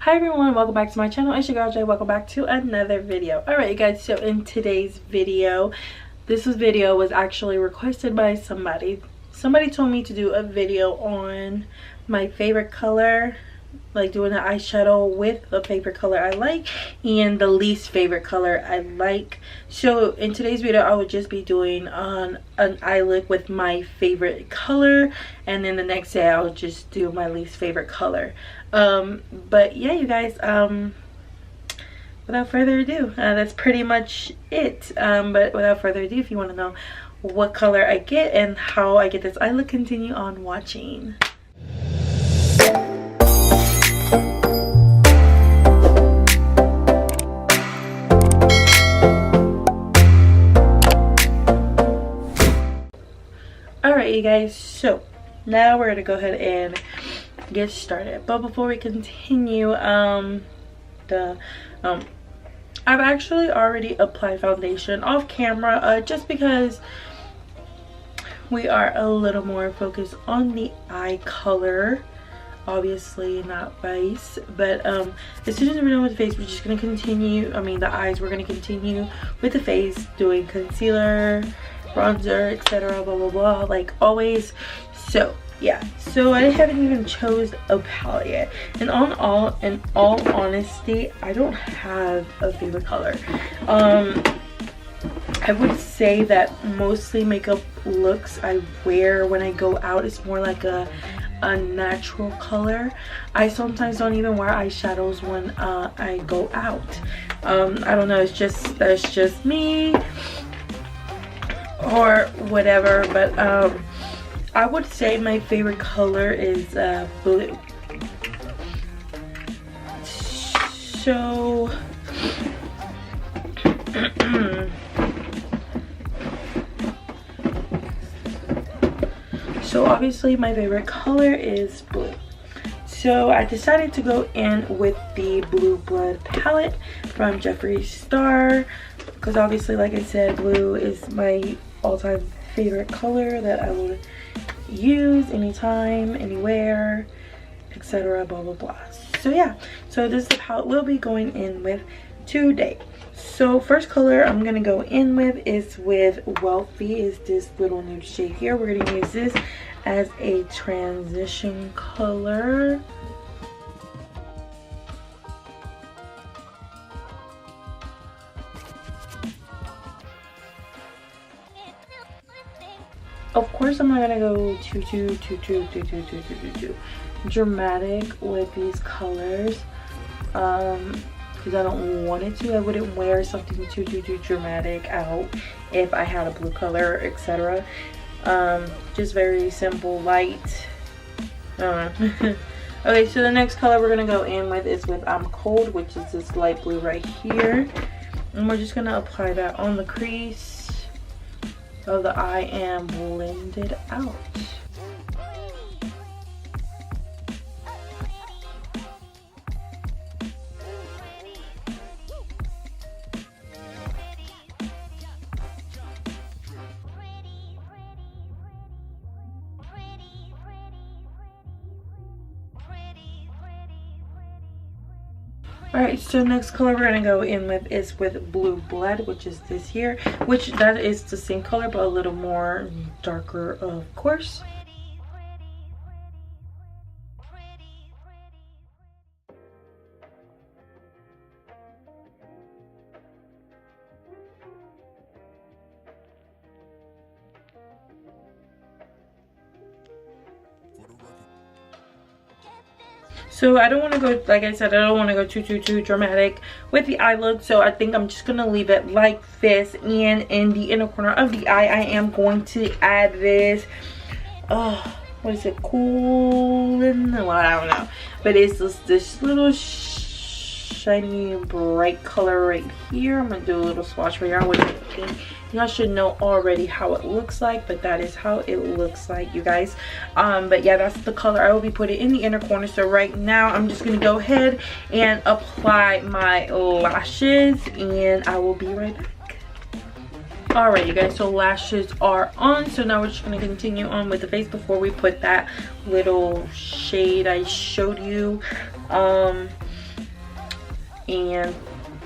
Hi everyone, welcome back to my channel. It's your girl Jay. Welcome back to another video. Alright you guys, so in today's video, video was actually requested by somebody. Somebody told me to do a video on my favorite color, like doing an eyeshadow with the favorite color I like and the least favorite color I like. So in today's video I would just be doing an eye look with my favorite color, and then the next day I'll just do my least favorite color. But yeah you guys, without further ado, that's pretty much it. But without further ado, if you want to know what color I get and how I get this eye look, continue on watching. Alright you guys, so now we're gonna go ahead and get started. But before we continue, I've actually already applied foundation off camera, just because we are a little more focused on the eye color, obviously not face. But as soon as we're done with the face, we're just gonna continue, the eyes, we're gonna continue with the face, doing concealer, bronzer, etc, blah blah blah, like always. So yeah, so I haven't even chose a palette yet, and in all honesty, I don't have a favorite color. I would say that mostly makeup looks I wear when I go out is more like a natural color. I sometimes don't even wear eyeshadows when I go out. I don't know, that's just me or whatever. But I would say my favorite color is blue. So obviously my favorite color is blue. So I decided to go in with the Blue Blood palette from Jeffree Star, because obviously, like I said, blue is my all-time favorite color that I would use anytime, anywhere, etc, blah blah blah. So yeah, so this is the palette we'll be going in with today. So first color I'm gonna go in with is with Wealthy, is this little nude shade here. We're gonna use this as a transition color. Of course, I'm not gonna go too dramatic with these colors, because I don't want it to. I wouldn't wear something too dramatic out if I had a blue color, etc. Just very simple, light. Okay, so the next color we're gonna go in with is with I'm Cold, which is this light blue right here, and we're just gonna apply that on the crease of the eye and blend it out. Alright, so next color we're gonna go in with is with Blue Blood, which is this here, which that is the same color but a little more darker, of course. So I don't want to go, like I said, I don't want to go too dramatic with the eye look. So I think I'm just going to leave it like this. And in the inner corner of the eye, I am going to add this, what is it, cool, well, I don't know. But it's this little shiny bright color right here. I'm going to do a little swatch for y'all, which I think y'all should know already how it looks like, but that is how it looks like, you guys. But yeah, that's the color I will be putting in the inner corner. So right now I'm just gonna go ahead and apply my lashes, and I will be right back. Alright you guys, so lashes are on, so now we're just going to continue on with the face before we put that little shade I showed you. and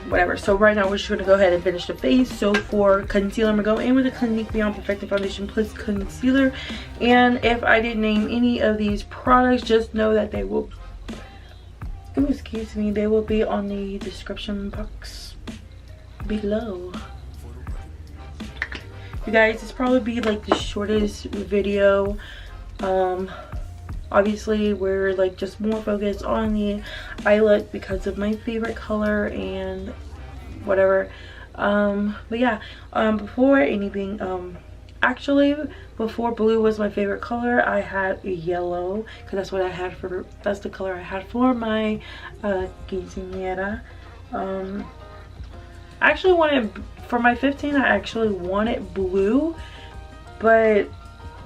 whatever. So right now we're just gonna go ahead and finish the face. So for concealer, I'm gonna go in with the Clinique Beyond Perfecting Foundation plus concealer. And if I didn't name any of these products, just know that they will, ooh, excuse me, they will be on the description box below. You guys, this probably be like the shortest video. Obviously we're like just more focused on the eye look because of my favorite color and whatever. But yeah, before anything, actually before blue was my favorite color, I had yellow because that's what I had for, that's the color I had for my quinceañera. I actually wanted, for my 15, I actually wanted blue, but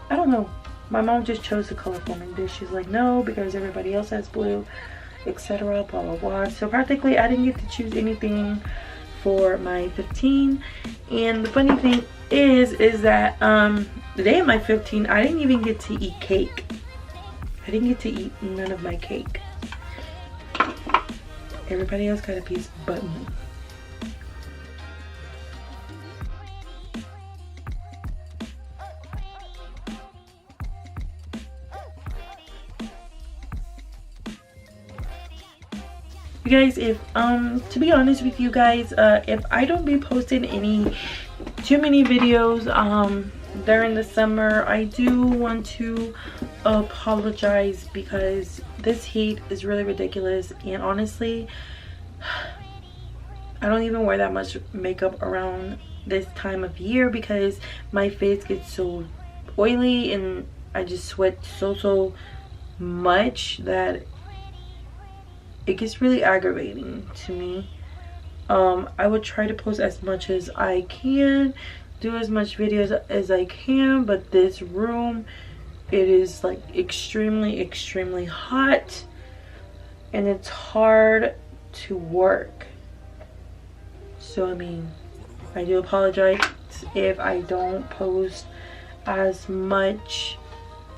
I don't know, my mom just chose the color for me. She's like, no, because everybody else has blue, etc, blah blah blah. So practically I didn't get to choose anything for my 15. And the funny thing is that the day of my 15, I didn't even get to eat cake. I didn't get to eat none of my cake. Everybody else got a piece but me. You guys, if to be honest with you guys, if I don't be posting too many videos during the summer, I do want to apologize because this heat is really ridiculous. And honestly, I don't even wear that much makeup around this time of year because my face gets so oily and I just sweat so much that it gets really aggravating to me. I would try to post as much as I can, do as much videos as I can, but this room, it is like extremely hot and it's hard to work. So I mean, I do apologize if I don't post as much.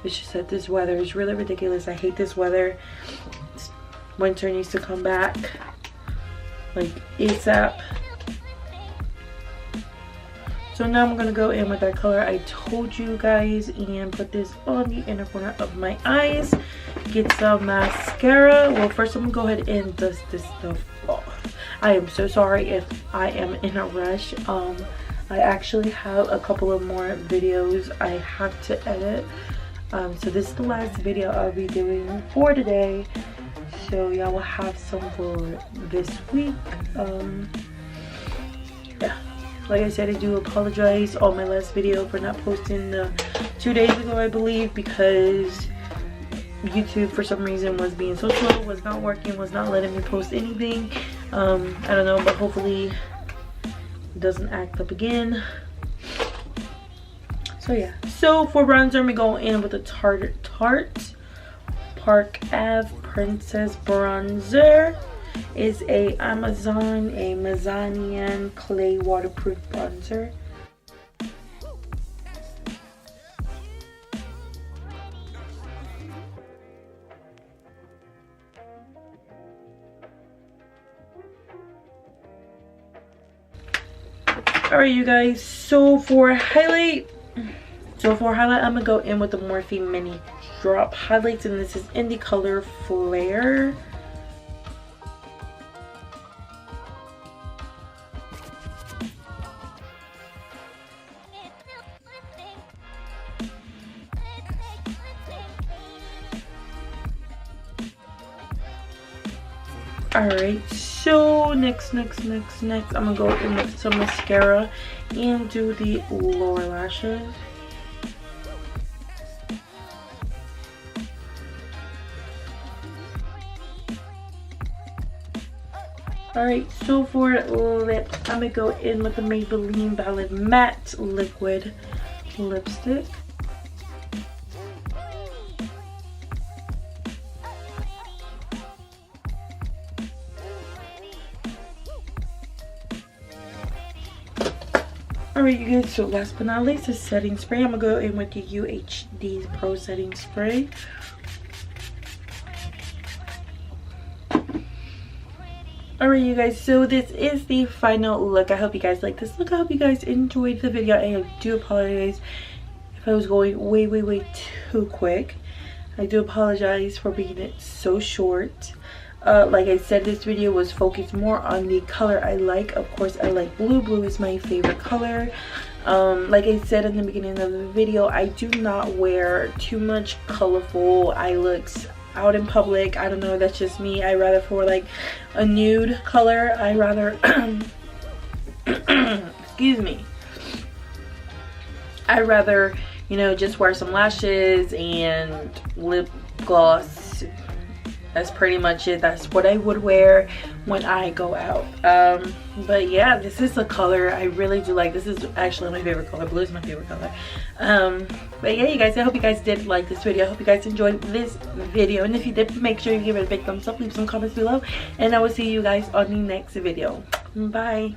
It's just that this weather is really ridiculous. I hate this weather. Winter needs to come back like ASAP. So now I'm gonna go in with that color I told you guys and put this on the inner corner of my eyes. Get some mascara. Well, first I'm gonna go ahead and dust this stuff off. I am so sorry if I am in a rush. I actually have a couple of more videos I have to edit. So this is the last video I'll be doing for today. So y'all will have some for this week. Yeah, like I said, I do apologize on my last video for not posting 2 days ago, I believe, because YouTube for some reason was being so slow, was not working, was not letting me post anything. I don't know, but hopefully it doesn't act up again. So yeah, so for bronzer, I'm gonna go in with a Tarte Park Ave Princess Bronzer. Is a Amazonian clay waterproof bronzer. Alright you guys, so for highlight, I'm gonna go in with the Morphe Mini Drop Highlights, and this is in the color Flare. Alright, so next I'm gonna go in with some mascara and do the lower lashes. Alright, so for lip, I'm gonna go in with the Maybelline Ballad Matte Liquid Lipstick. Alright you guys, so last but not least is setting spray. I'm gonna go in with the UHD Pro Setting Spray. Alright you guys, so this is the final look. I hope you guys like this look. I hope you guys enjoyed the video. I do apologize if I was going way too quick. I do apologize for making it so short. Like I said, this video was focused more on the color I like. Of course, I like blue. Blue is my favorite color. Like I said in the beginning of the video, I do not wear too much colorful eye looks out in public. I don't know, that's just me. I rather for like a nude color. I rather excuse me, I rather, you know, just wear some lashes and lip gloss. That's pretty much it. That's what I would wear when I go out. But yeah, this is the color I really do like. This is actually my favorite color. Blue is my favorite color. But yeah, you guys, I hope you guys did like this video. I hope you guys enjoyed this video. And if you did, make sure you give it a big thumbs up. Leave some comments below. And I will see you guys on the next video. Bye.